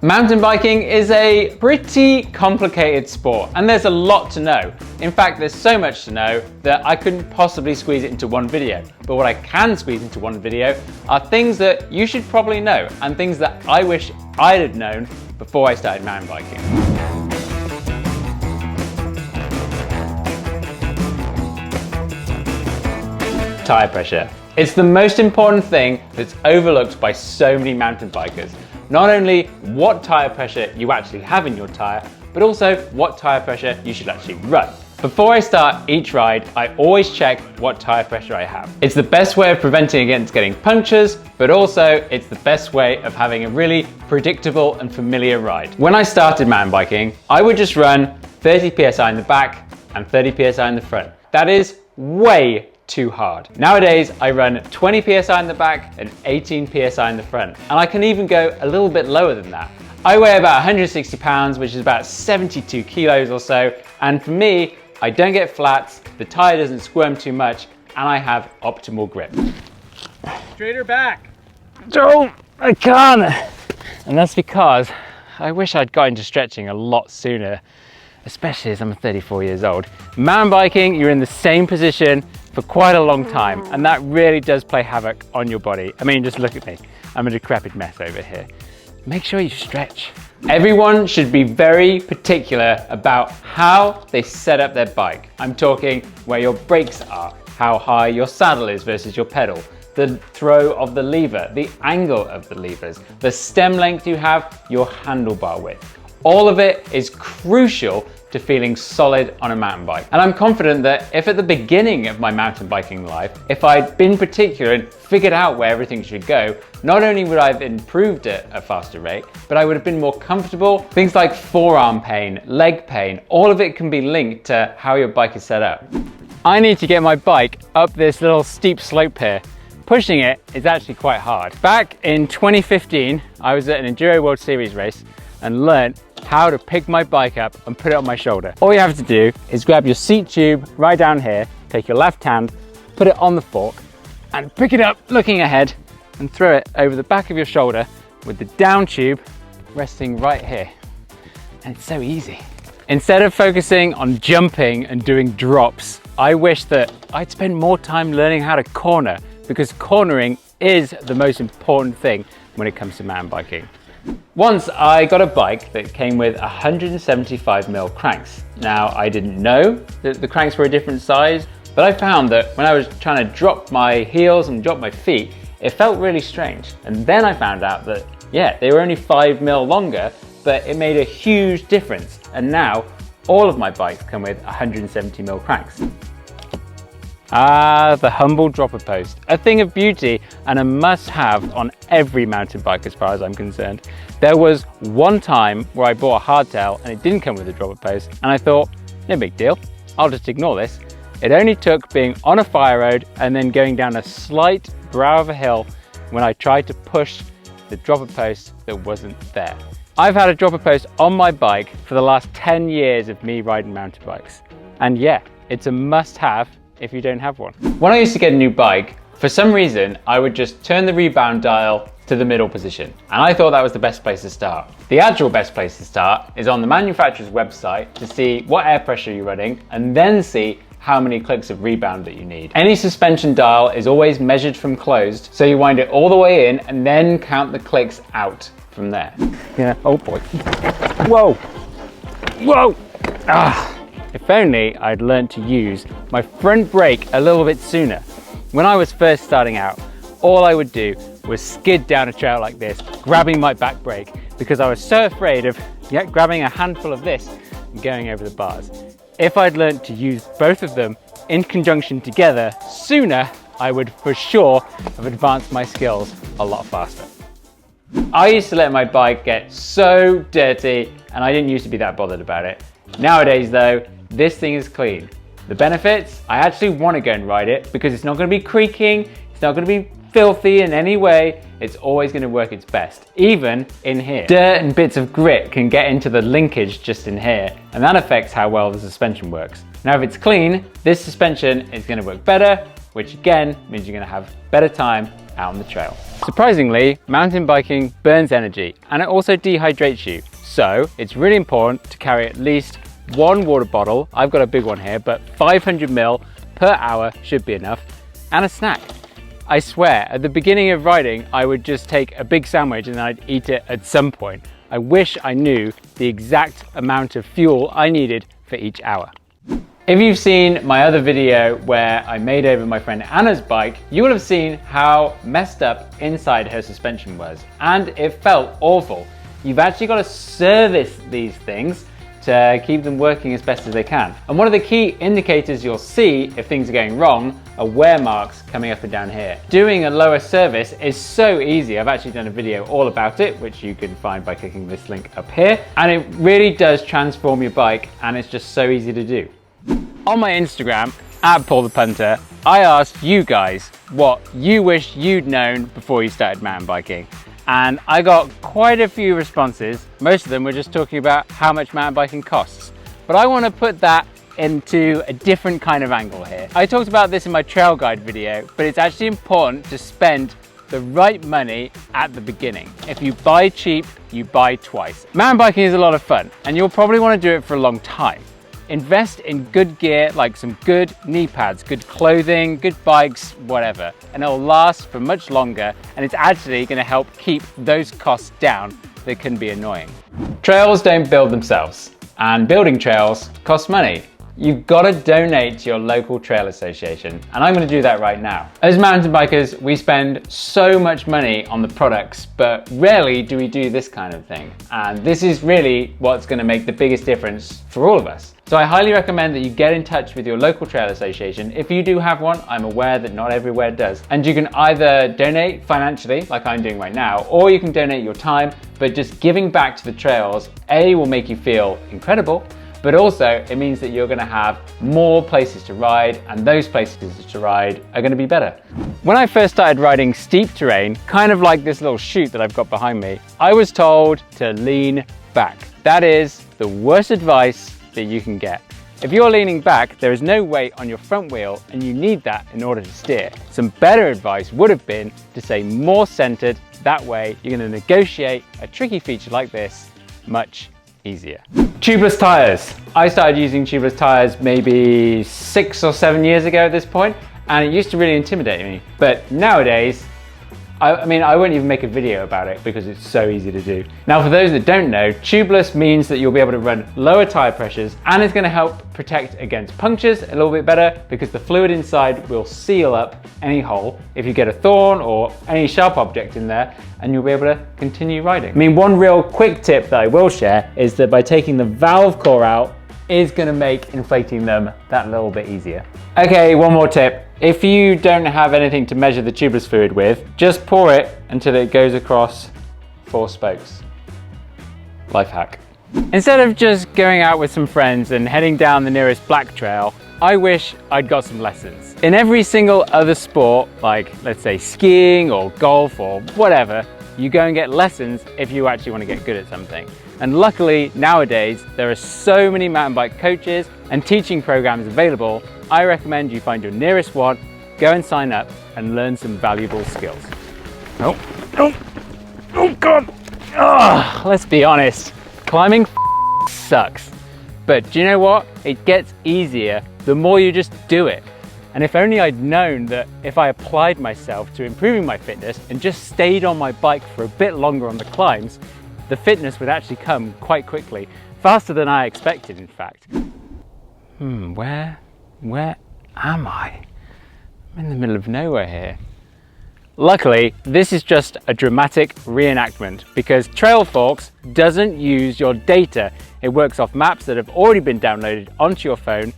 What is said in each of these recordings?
Mountain biking is a pretty complicated sport and there's a lot to know. In fact, there's so much to know that I couldn't possibly squeeze it into one video. But what I can squeeze into one video are things that you should probably know and things that I wish I'd have known before I started mountain biking. Tire pressure. It's the most important thing that's overlooked by so many mountain bikers. Not only what tire pressure you actually have in your tire, but also what tire pressure you should actually run. Before I start each ride, I always check what tire pressure I have. It's the best way of preventing against getting punctures, but also it's the best way of having a really predictable and familiar ride. When I started mountain biking, I would just run 30 PSI in the back and 30 PSI in the front. That is way too hard. Nowadays, I run 20 PSI in the back and 18 PSI in the front. And I can even go a little bit lower than that. I weigh about 160 pounds, which is about 72 kilos or so. And for me, I don't get flats, the tire doesn't squirm too much, and I have optimal grip. Straighter back. No, I can't. And that's because I wish I'd got into stretching a lot sooner, especially as I'm 34 years old. Mountain biking, you're in the same position for quite a long time, and that really does play havoc on your body. I mean, just look at me. I'm a decrepit mess over here. Make sure you stretch. Everyone should be very particular about how they set up their bike. I'm talking where your brakes are, how high your saddle is versus your pedal, the throw of the lever, the angle of the levers, the stem length you have, your handlebar width. All of it is crucial to feeling solid on a mountain bike. And I'm confident that if at the beginning of my mountain biking life, if I'd been particular and figured out where everything should go, not only would I have improved at a faster rate, but I would have been more comfortable. Things like forearm pain, leg pain, all of it can be linked to how your bike is set up. I need to get my bike up this little steep slope here. Pushing it is actually quite hard. Back in 2015, I was at an Enduro World Series race and learned how to pick my bike up and put it on my shoulder. All you have to do is grab your seat tube right down here, take your left hand, put it on the fork and pick it up looking ahead and throw it over the back of your shoulder with the down tube resting right here. And it's so easy. Instead of focusing on jumping and doing drops, I wish that I'd spend more time learning how to corner, because cornering is the most important thing when it comes to mountain biking. Once I got a bike that came with 175mm cranks. Now, I didn't know that the cranks were a different size, but I found that when I was trying to drop my heels and drop my feet, it felt really strange. And then I found out that, yeah, they were only 5mm longer, but it made a huge difference. And now all of my bikes come with 170mm cranks. Ah, the humble dropper post. A thing of beauty and a must-have on every mountain bike as far as I'm concerned. There was one time where I bought a hardtail and it didn't come with a dropper post, and I thought, no big deal, I'll just ignore this. It only took being on a fire road and then going down a slight brow of a hill when I tried to push the dropper post that wasn't there. I've had a dropper post on my bike for the last 10 years of me riding mountain bikes. And yeah, it's a must-have if you don't have one. When I used to get a new bike, for some reason, I would just turn the rebound dial to the middle position. And I thought that was the best place to start. The actual best place to start is on the manufacturer's website to see what air pressure you're running and then see how many clicks of rebound that you need. Any suspension dial is always measured from closed, so you wind it all the way in and then count the clicks out from there. Yeah, oh boy. Whoa, whoa, ah. If only I'd learned to use my front brake a little bit sooner. When I was first starting out, all I would do was skid down a trail like this, grabbing my back brake, because I was so afraid of grabbing a handful of this and going over the bars. If I'd learned to use both of them in conjunction together sooner, I would for sure have advanced my skills a lot faster. I used to let my bike get so dirty and I didn't used to be that bothered about it. Nowadays though, this thing is clean. The benefits, I actually want to go and ride it because it's not going to be creaking, it's not going to be filthy in any way, it's always going to work its best, even in here. Dirt and bits of grit can get into the linkage just in here, and that affects how well the suspension works. Now if it's clean, this suspension is going to work better, which again means you're going to have better time out on the trail. Surprisingly, mountain biking burns energy and it also dehydrates you. So it's really important to carry at least one water bottle. I've got a big one here, but 500 ml per hour should be enough, and a snack. I swear, at the beginning of riding, I would just take a big sandwich and then I'd eat it at some point. I wish I knew the exact amount of fuel I needed for each hour. If you've seen my other video where I made over my friend Anna's bike, you will have seen how messed up inside her suspension was, and it felt awful. You've actually got to service these things to keep them working as best as they can. And one of the key indicators you'll see if things are going wrong are wear marks coming up and down here. Doing a lower service is so easy. I've actually done a video all about it, which you can find by clicking this link up here. And it really does transform your bike, and it's just so easy to do. On my Instagram, @PaulThePunter, I asked you guys what you wish you'd known before you started mountain biking. And I got quite a few responses. Most of them were just talking about how much mountain biking costs. But I want to put that into a different kind of angle here. I talked about this in my trail guide video, but it's actually important to spend the right money at the beginning. If you buy cheap, you buy twice. Mountain biking is a lot of fun, and you'll probably want to do it for a long time. Invest in good gear, like some good knee pads, good clothing, good bikes, whatever, and it'll last for much longer, and it's actually going to help keep those costs down that can be annoying. Trails don't build themselves, and building trails costs money. You've got to donate to your local trail association, and I'm going to do that right now. As mountain bikers, we spend so much money on the products, but rarely do we do this kind of thing. And this is really what's going to make the biggest difference for all of us. So I highly recommend that you get in touch with your local trail association. If you do have one, I'm aware that not everywhere does. And you can either donate financially, like I'm doing right now, or you can donate your time, but just giving back to the trails, A, will make you feel incredible, but also it means that you're going to have more places to ride, and those places to ride are going to be better. When I first started riding steep terrain, kind of like this little chute that I've got behind me, I was told to lean back. That is the worst advice that you can get. If you're leaning back, there is no weight on your front wheel, and you need that in order to steer. Some better advice would have been to stay more centered. That way you're going to negotiate a tricky feature like this much easier. Tubeless tires. I started using tubeless tires maybe 6 or 7 years ago at this point, and it used to really intimidate me. But nowadays, I mean, I won't even make a video about it because it's so easy to do. Now, for those that don't know, tubeless means that you'll be able to run lower tire pressures, and it's going to help protect against punctures a little bit better because the fluid inside will seal up any hole if you get a thorn or any sharp object in there, and you'll be able to continue riding. I mean, one real quick tip that I will share is that by taking the valve core out is going to make inflating them that little bit easier. Okay, one more tip. If you don't have anything to measure the tubeless fluid with, just pour it until it goes across 4 spokes. Life hack. Instead of just going out with some friends and heading down the nearest black trail, I wish I'd got some lessons. In every single other sport, like let's say skiing or golf or whatever, you go and get lessons if you actually want to get good at something. And luckily nowadays there are so many mountain bike coaches and teaching programs available. I recommend you find your nearest one, go and sign up and learn some valuable skills. Oh God. Oh, let's be honest, climbing sucks. But do you know what? It gets easier the more you just do it. And if only I'd known that if I applied myself to improving my fitness and just stayed on my bike for a bit longer on the climbs, the fitness would actually come quite quickly, faster than I expected, in fact. Where am I? I'm in the middle of nowhere here. Luckily, this is just a dramatic reenactment because TRAILFORKS doesn't use your data. It works off maps that have already been downloaded onto your phone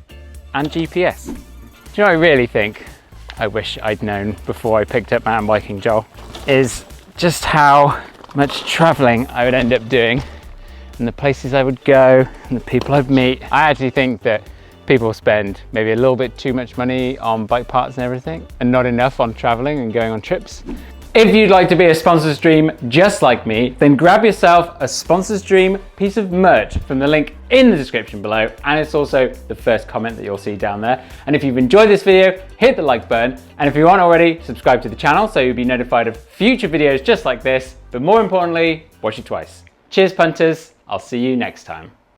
and GPS. Do you know what I really think I wish I'd known before I picked up mountain biking, Joel? Is just how much traveling I would end up doing and the places I would go and the people I'd meet. I actually think that people spend maybe a little bit too much money on bike parts and everything and not enough on traveling and going on trips. If you'd like to be a Sponsor's Dream just like me, then grab yourself a Sponsor's Dream piece of merch from the link in the description below, and it's also the first comment that you'll see down there. And if you've enjoyed this video, hit the like button, and if you aren't already, subscribe to the channel so you'll be notified of future videos just like this, but more importantly, watch it twice. Cheers punters, I'll see you next time.